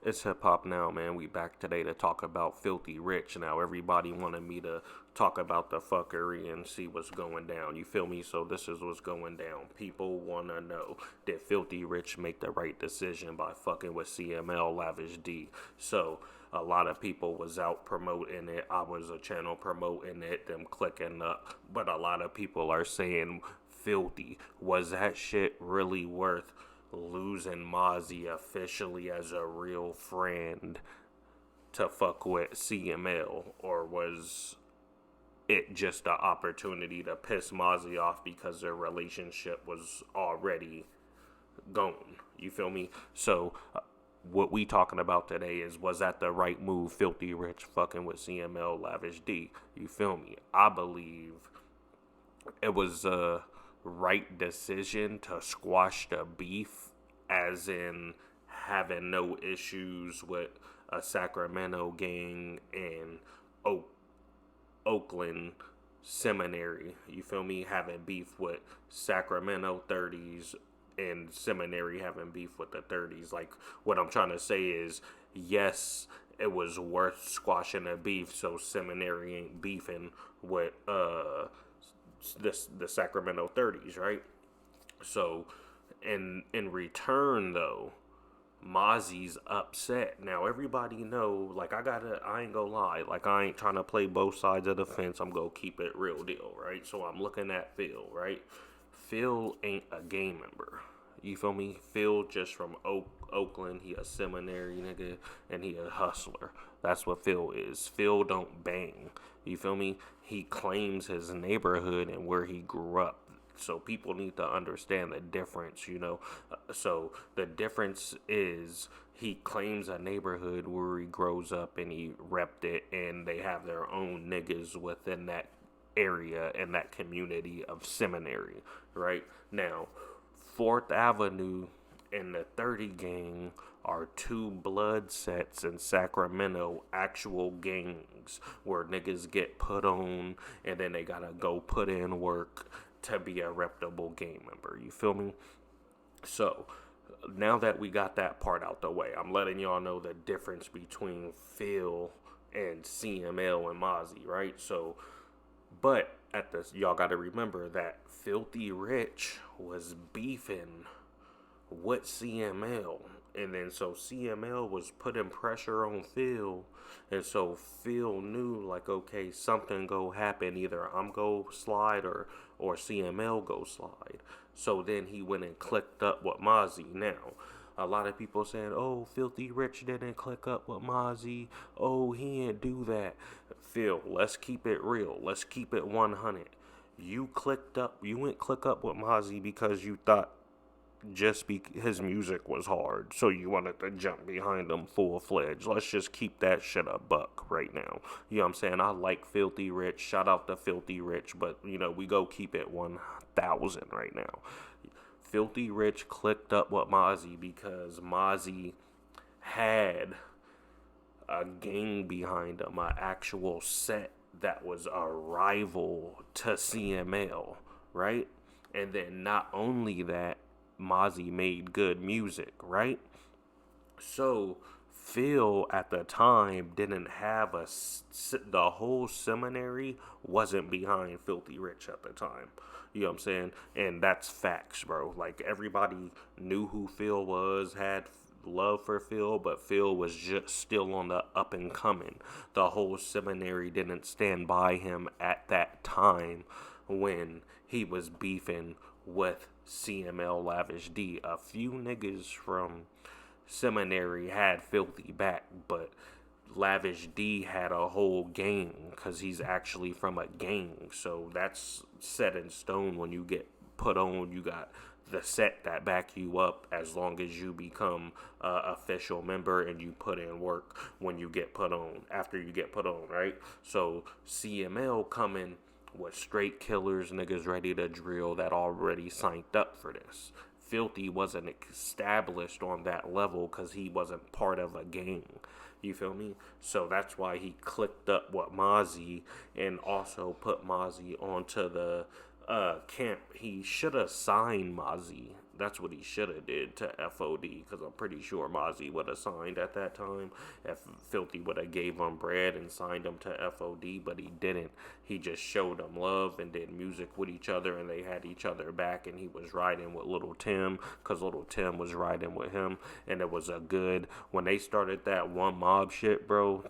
It's hip hop now, man. We back today to talk about Philthyrich. Now everybody wanted me to talk about the fuckery and see what's going down. You feel me? So this is what's going down. People wanna know, did Philthyrich make the right decision by fucking with CML Lavish D? So a lot of people was out promoting it. I was a channel promoting it, them clicking up. But a lot of people are saying, Filthy, was that shit really worth losing Mozzie officially as a real friend to fuck with CML, or was it just an opportunity to piss Mozzie off because their relationship was already gone? You feel me? So what we talking about today is, was that the right move? Philthyrich fucking with CML Lavish D. You feel me? I believe it was a right decision to squash the beef, as in having no issues with a Sacramento gang and Oakland seminary. You feel me? Having beef with Sacramento 30s and seminary having beef with the 30s. Like, what I'm trying to say is, yes, it was worth squashing the beef so seminary ain't beefing with the Sacramento 30s, right? So, in return though, Mozzie's upset. Now everybody know, like, I ain't gonna lie, like, I ain't trying to play both sides of the fence. I'm gonna keep it real deal, right? So I'm looking at Phil, right? Phil ain't a gang member. You feel me? Phil just from Oakland. He a seminary nigga and he a hustler. That's what Phil is. Phil don't bang. You feel me? He claims his neighborhood and where he grew up. So people need to understand the difference, you know. So the difference is, he claims a neighborhood where he grows up and he repped it, and they have their own niggas within that area and that community of seminary, right? Now, 4th Avenue and the 30 gang are two blood sets in Sacramento, actual gangs where niggas get put on and then they gotta go put in work to be a reputable gang member. You feel me? So, now that we got that part out the way, I'm letting y'all know the difference between Phil and CML and Mozzie, right? So, but at this, y'all got to remember that Philthyrich was beefing with CML. And then so CML was putting pressure on Phil. And so Phil knew, like, okay, something go happen. Either I'm go slide or CML go slide. So then he went and clicked up with Mozzie. Now, a lot of people saying, oh, Philthyrich didn't click up with Mozzie. Oh, he didn't do that. Phil, let's keep it real. Let's keep it 100. You went click up with Mozzie because you thought his music was hard, so you wanted to jump behind him full fledged. Let's just keep that shit a buck right now. You know what I'm saying? I like Philthyrich. Shout out to Philthyrich, but you know, we go keep it 1,000 right now. Philthyrich clicked up with Mozzie because Mozzie had a gang behind him, an actual set that was a rival to CML, right? And then not only that, Mozzie made good music, right? So Phil at the time didn't have the whole seminary wasn't behind Philthyrich at the time. You know what I'm saying? And that's facts, bro. Like, everybody knew who Phil was, had love for Phil, but Phil was just still on the up and coming. The whole seminary didn't stand by him at that time when he was beefing with CML Lavish D. A few niggas from seminary had Filthy back, but Lavish D had a whole gang because he's actually from a gang. So that's set in stone. When you get put on, you got the set that back you up as long as you become a official member and you put in work when you get put on, after you get put on, right? So CML coming with straight killers, niggas ready to drill that already signed up for this. Filthy wasn't established on that level because he wasn't part of a gang. You feel me? So that's why he clicked up with Mozzie and also put Mozzie onto the camp. He should have signed Mozzie. That's what he should have did to FOD, because I'm pretty sure Mozzie would have signed at that time if Filthy would have gave him bread and signed him to FOD, but he didn't. He just showed them love and did music with each other, and they had each other back, and he was riding with Little Tim because Little Tim was riding with him, and it was a good, when they started that One Mob shit, bro,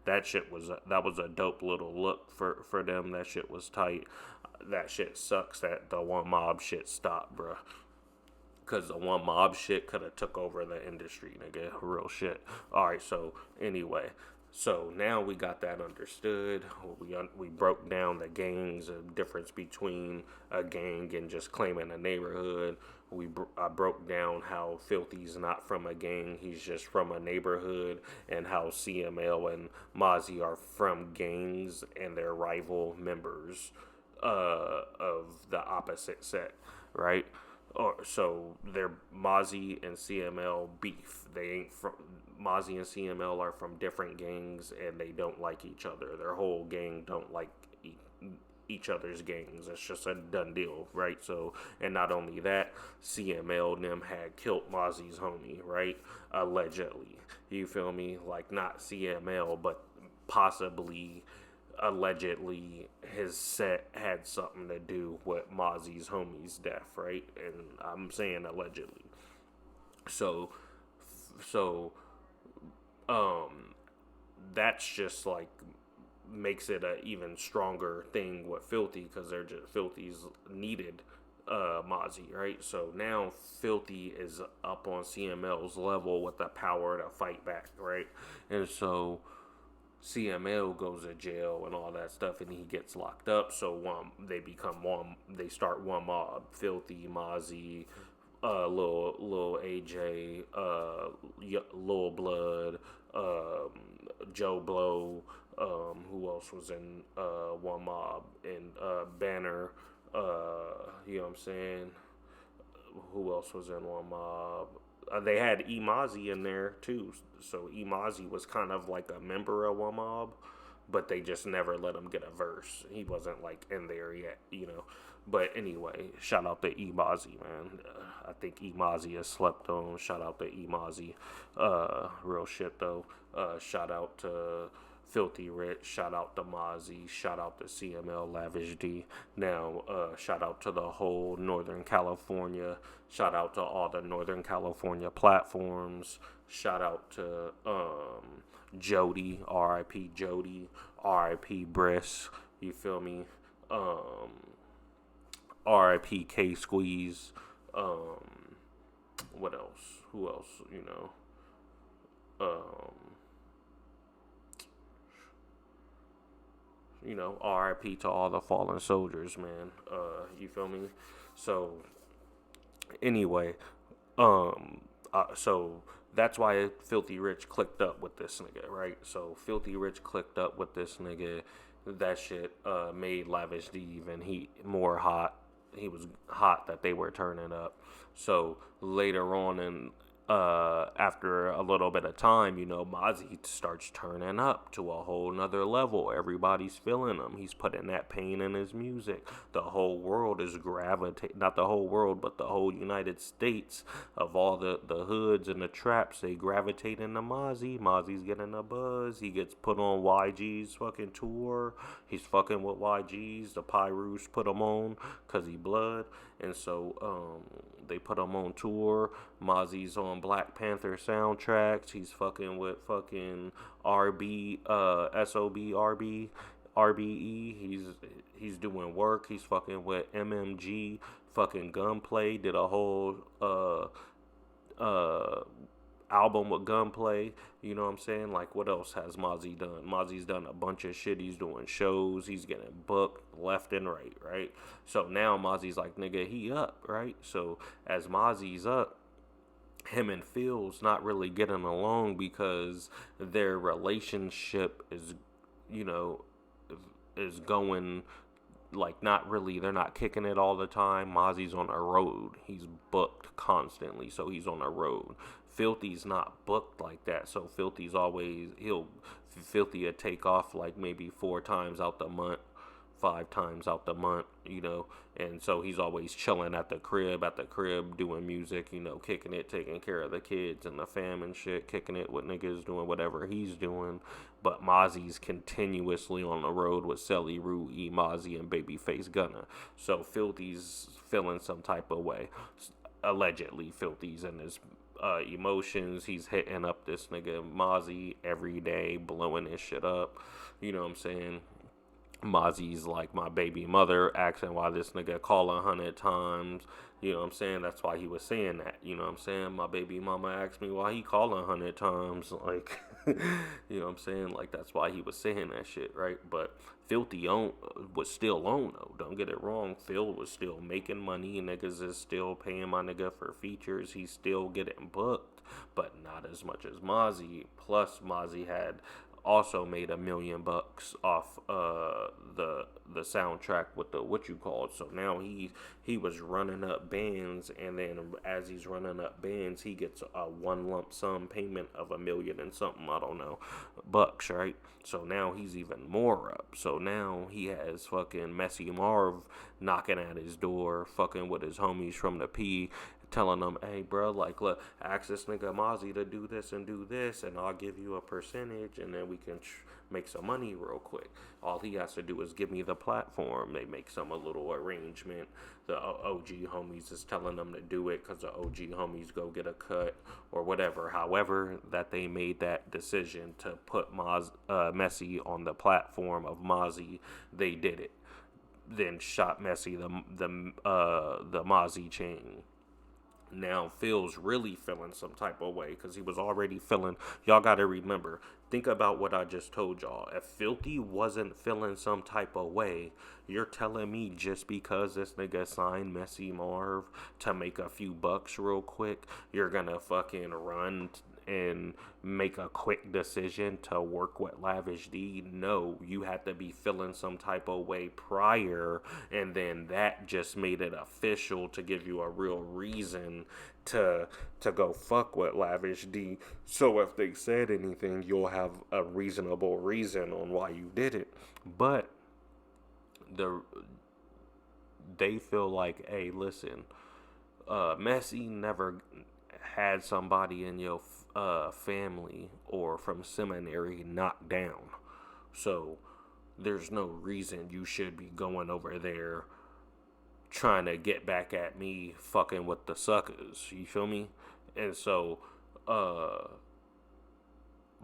that was a dope little look for them. That shit was tight. That shit sucks that the One Mob shit stopped, bruh. Because the One Mob shit could have took over the industry, nigga. Real shit. Alright, so anyway. So now we got that understood. We broke down the gangs, the difference between a gang and just claiming a neighborhood. I broke down how Filthy's not from a gang, he's just from a neighborhood, and how CML and Mozzie are from gangs and they're rival members of the opposite set, right? So they're Mozzie and CML beef. They ain't from Mozzie and CML are from different gangs and they don't like each other. Their whole gang don't like each other's gangs. It's just a done deal, right? So, and not only that, CML and them had killed Mozzie's homie, right? Allegedly. You feel me? Like, not CML, but possibly, allegedly, his set had something to do with Mozzie's homie's death, right? And I'm saying allegedly. So, that's just like makes it a even stronger thing with Filthy, because they're just Filthy's needed Mozzie, right? So now Filthy is up on CML's level with the power to fight back, right? And so CML goes to jail and all that stuff, and he gets locked up. So they start One Mob: Filthy, Mozzie, Lil AJ, Lil Blood, Joe Blow. Who else was in One Mob? And Banner. You know what I'm saying? Who else was in One Mob? They had Mozzie in there too. So Mozzie was kind of like a member of One Mob, but they just never let him get a verse. He wasn't like in there yet, you know. But anyway, shout out to Mozzie, man. I think Mozzie is slept on. Shout out to Mozzie. Real shit though. Shout out to Philthyrich, shout out to Mozzie, shout out to CML Lavish D. Now, shout out to the whole Northern California, shout out to all the Northern California platforms, shout out to Jody, R.I.P. Jody, R.I.P. Briss, you feel me? R.I.P. K Squeeze, what else? Who else, you know? You know, R.I.P. to all the fallen soldiers, man. You feel me? So, anyway, so that's why Philthyrich clicked up with this nigga, right? So Philthyrich clicked up with this nigga. That shit made Lavish D even more hot. He was hot that they were turning up. So later on in after a little bit of time, you know, Mozzie starts turning up to a whole nother level. Everybody's feeling him. He's putting that pain in his music. The whole world is not the whole world, but the whole United States of all the hoods and the traps, they gravitate into Mozzie. Mozzie's getting a buzz. He gets put on YG's fucking tour. He's fucking with YG's. The Pyrus put him on because he blood. And so, they put him on tour. Mozzie's on Black Panther soundtracks. He's fucking with fucking RB, SOB, RBE. He's doing work. He's fucking with MMG. Fucking Gunplay. Did a whole album with Gunplay. You know what I'm saying? Like, what else has Mozzie done? Mozzie's done a bunch of shit. He's doing shows. He's getting booked left and right? So now Mozzie's like, nigga, he up, right? So as Mozzie's up, him and Phil's not really getting along because their relationship is, you know, is going, like, not really, they're not kicking it all the time. Mozzie's on the road. He's booked constantly, so he's on the road. Filthy's not booked like that, so Filthy will take off like maybe 4 times out the month 5 times out the month, and so he's always chilling at the crib, doing music, kicking it, taking care of the kids and the fam and shit, kicking it with niggas, doing whatever he's doing. But Mozzie's continuously on the road with Selly, Rue, E, Mozzie, and Babyface Gunna. So Filthy's feeling some type of way. Allegedly, Filthy's in his emotions. He's hitting up this nigga Mozzie every day, blowing his shit up. You know what I'm saying? Mozzie's like my baby mother, asking why this nigga call 100 times. You know what I'm saying? That's why he was saying that. You know what I'm saying? My baby mama asked me why he called 100 times. Like, you know what I'm saying? Like, that's why he was saying that shit, right? But Filthy was still on, though. Don't get it wrong. Phil was still making money. Niggas is still paying my nigga for features. He's still getting booked, but not as much as Mozzie. Plus, Mozzie had also made $1 million off the soundtrack with the what you call it. So now he was running up bands, and then as he's running up bands, he gets a one lump sum payment of $1 million and something, I don't know, bucks, right? So now he's even more up. So now he has fucking Messy Marv knocking at his door, fucking with his homies from the P, telling them, hey, bro, like, look, ask this nigga Mozzie to do this, and I'll give you a percentage, and then we can make some money real quick. All he has to do is give me the platform. They make a little arrangement. The OG homies is telling them to do it because the OG homies go get a cut or whatever. However, that they made that decision to put Messy on the platform of Mozzie, they did it. Then shot Messy the Mozzie chain. Now Phil's really feeling some type of way because he was already feeling. Y'all got to remember, think about what I just told y'all. If Filthy wasn't feeling some type of way, you're telling me just because this nigga signed Messy Marv to make a few bucks real quick, you're gonna fucking run and make a quick decision to work with Lavish D? No, you had to be feeling some type of way prior, and then that just made it official to give you a real reason to go fuck with Lavish D. So if they said anything, you'll have a reasonable reason on why you did it. But they feel like, hey, listen, Messy never had somebody in your family or from seminary knocked down. So there's no reason you should be going over there trying to get back at me fucking with the suckers. You feel me? And so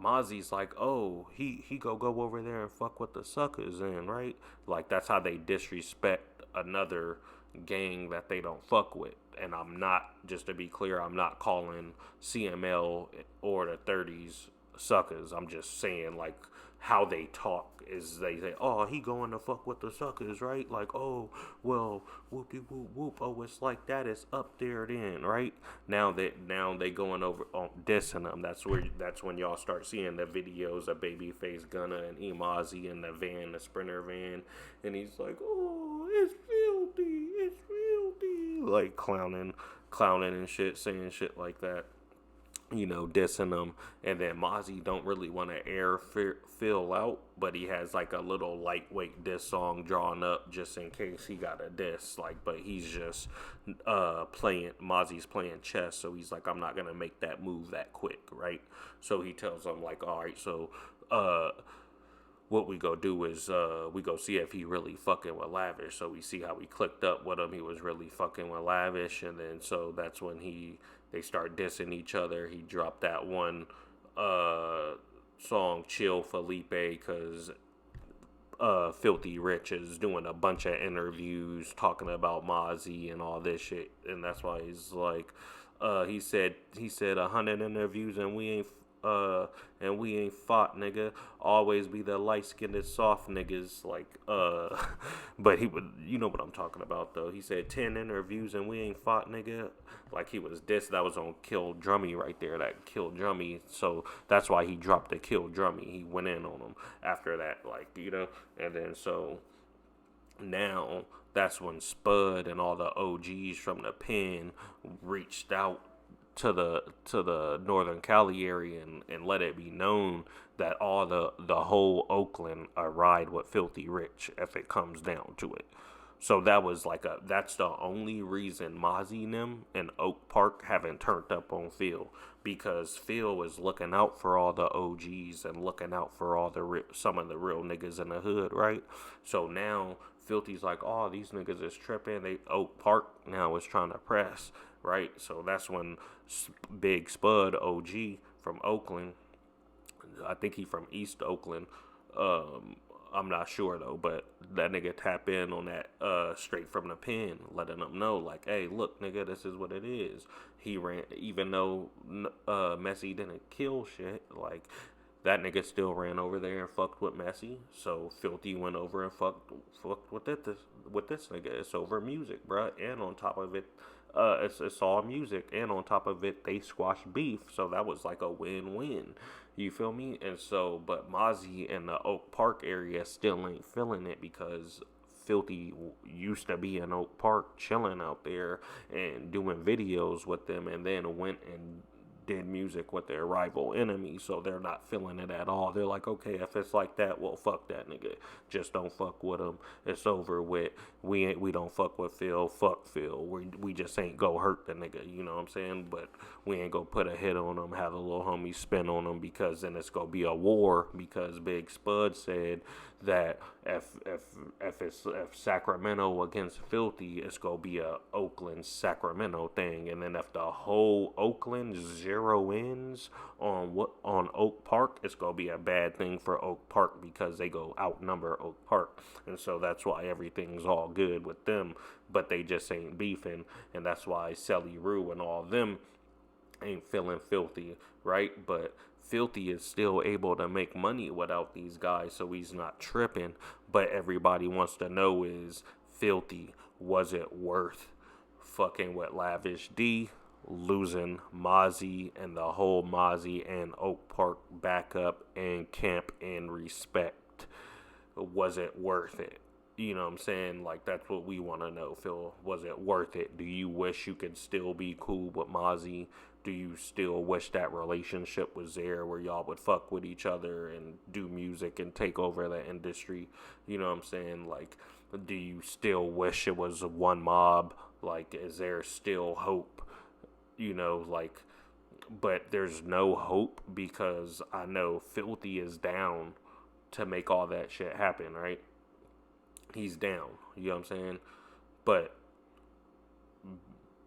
Mozzie's like, oh, he go over there and fuck with the suckers then, right? Like, that's how they disrespect another gang that they don't fuck with. And I'm not, just to be clear, I'm not calling CML or the 30s suckers. I'm just saying, like, how they talk is they say, oh, he going to fuck with the suckers, right? Like, oh, well, whoopie whoop whoop. Oh, it's like that. It's up there then, right? Now they going over on dissing them. That's when y'all start seeing the videos of Babyface Gunna and Mozzie in the van, the Sprinter van, and he's like, oh, it's filthy, like clowning and shit, saying shit like that. Dissing them, and then Mozzie don't really want to air Phil out, but he has like a little lightweight diss song drawn up just in case he got a diss, like, but he's just Mozzie's playing chess, so he's like, I'm not gonna make that move that quick, right? So he tells them like, all right, so what we go do is we go see if he really fucking with Lavish. So we see how he clicked up with him. He was really fucking with Lavish, and then so that's when they start dissing each other. He dropped that one song, Chill Felipe, because Philthyrich is doing a bunch of interviews talking about Mozzie and all this shit, and that's why he's like, he said 100 interviews and we ain't fought, nigga. Always be the light-skinned soft niggas, like, but he would, you know what I'm talking about, though. He said 10 interviews and we ain't fought, nigga. Like, he was dissed. That was on Kill Drummy right there, that Kill Drummy. So that's why he dropped the Kill Drummy. He went in on him after that, like, and then so now that's when Spud and all the OGs from the pen reached out to the Northern Cali area and let it be known that all the whole Oakland are ride with Philthyrich if it comes down to it. So that's the only reason Mozzie and them in Oak Park haven't turned up on Phil, because Phil is looking out for all the OGs and looking out for all some of the real niggas in the hood, right? So now Filthy's like, oh, these niggas is tripping. They Oak Park now is trying to press, right? So that's when Big Spud OG from Oakland, I think he from East Oakland. I'm not sure though, but that nigga tap in on that straight from the pen, letting them know like, hey, look, nigga, this is what it is. He ran, even though Messi didn't kill shit, like that nigga still ran over there and fucked with Messi. So Filthy went over and fucked with this nigga. It's over music, bruh. And on top of it, it's all music. And on top of it, they squashed beef. So that was like a win-win. You feel me? And so, but Mozzie in the Oak Park area still ain't feeling it, because Filthy used to be in Oak Park chilling out there and doing videos with them, and then went and did music with their rival enemy. So they're not feeling it at all. They're like, okay, if it's like that, well, fuck that nigga. Just don't fuck with him. It's over with. We don't fuck with Phil. Fuck Phil. We just ain't go hurt the nigga. You know what I'm saying? But we ain't go put a hit on him, have a little homie spin on him, because then it's gonna be a war. Because Big Spud said that if Sacramento against Filthy, it's gonna be a Oakland Sacramento thing. And then if the whole Oakland zero ins on Oak Park, it's gonna be a bad thing for Oak Park, because they go outnumber Oak Park. And so that's why everything's all good with them, but they just ain't beefing. And that's why Selly Rue and all them ain't feeling Filthy, right? But Filthy is still able to make money without these guys, so he's not tripping. But everybody wants to know is, Filthy, was it worth fucking with Lavish D, losing Mozzie and the whole Mozzie and Oak Park backup and camp and respect? Was it worth it? You know what I'm saying? Like, that's what we want to know, Phil. Was it worth it? Do you wish you could still be cool with Mozzie? Do you still wish that relationship was there where y'all would fuck with each other and do music and take over the industry? You know what I'm saying? Like, do you still wish it was one mob? Like, is there still hope? You know, like, but there's no hope, because I know Filthy is down to make all that shit happen, right? He's down, you know what I'm saying? But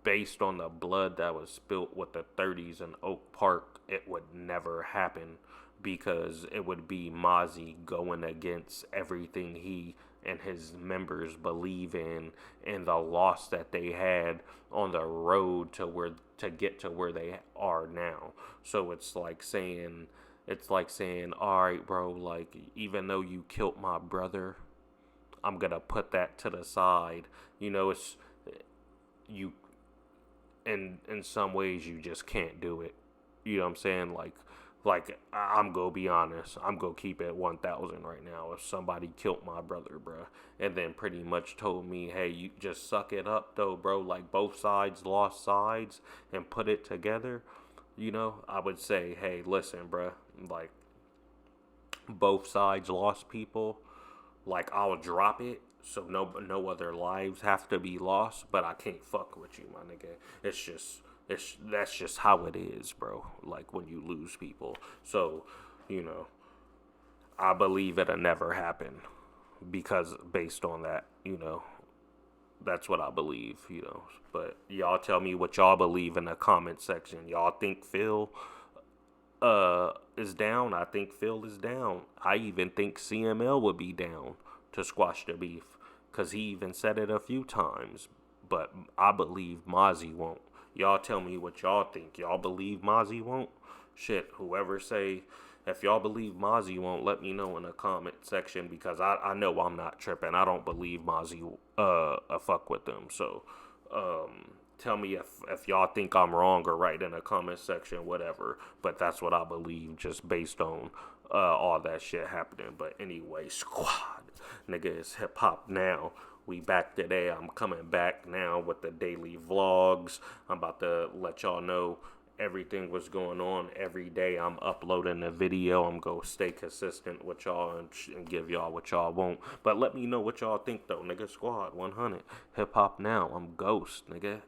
based on the blood that was spilt with the 30s in Oak Park, it would never happen, because it would be Mozzie going against everything he and his members believe in, and the loss that they had on the road to get to where they are now. So it's like saying, all right, bro, like, even though you killed my brother, I'm gonna put that to the side. You know, it's you. In some ways, you just can't do it. You know what I'm saying? Like I'm gonna be honest. I'm gonna keep it 1,000 right now. If somebody killed my brother, bro, and then pretty much told me, hey, you just suck it up, though, bro. Like, both sides lost sides and put it together. You know, I would say, hey, listen, bro. Like, both sides lost people. Like, I'll drop it, so no other lives have to be lost, but I can't fuck with you, my nigga. That's just how it is, bro. Like, when you lose people. So, you know, I believe it'll never happen, because based on that, you know, that's what I believe, you know. But y'all tell me what y'all believe in the comment section. Y'all think Phil is down? I think Phil is down. I even think CML would be down to squash the beef, because he even said it a few times. But I believe Mozzie won't. Y'all tell me what y'all think. Y'all believe Mozzie won't? Shit, whoever say, if y'all believe Mozzie won't, let me know in the comment section, because I know I'm not tripping. I don't believe Mozzie fuck with them. So tell me if y'all think I'm wrong or right in the comment section, whatever. But that's what I believe, just based on all that shit happening. But anyway, squad, nigga, it's hip hop now. We back today. I'm coming back now with the daily vlogs. I'm about to let y'all know everything was going on every day. I'm uploading a video. I'm going to stay consistent with y'all and give y'all what y'all want. But let me know what y'all think, though. Nigga, Squad 100. Hip Hop Now. I'm Ghost, nigga.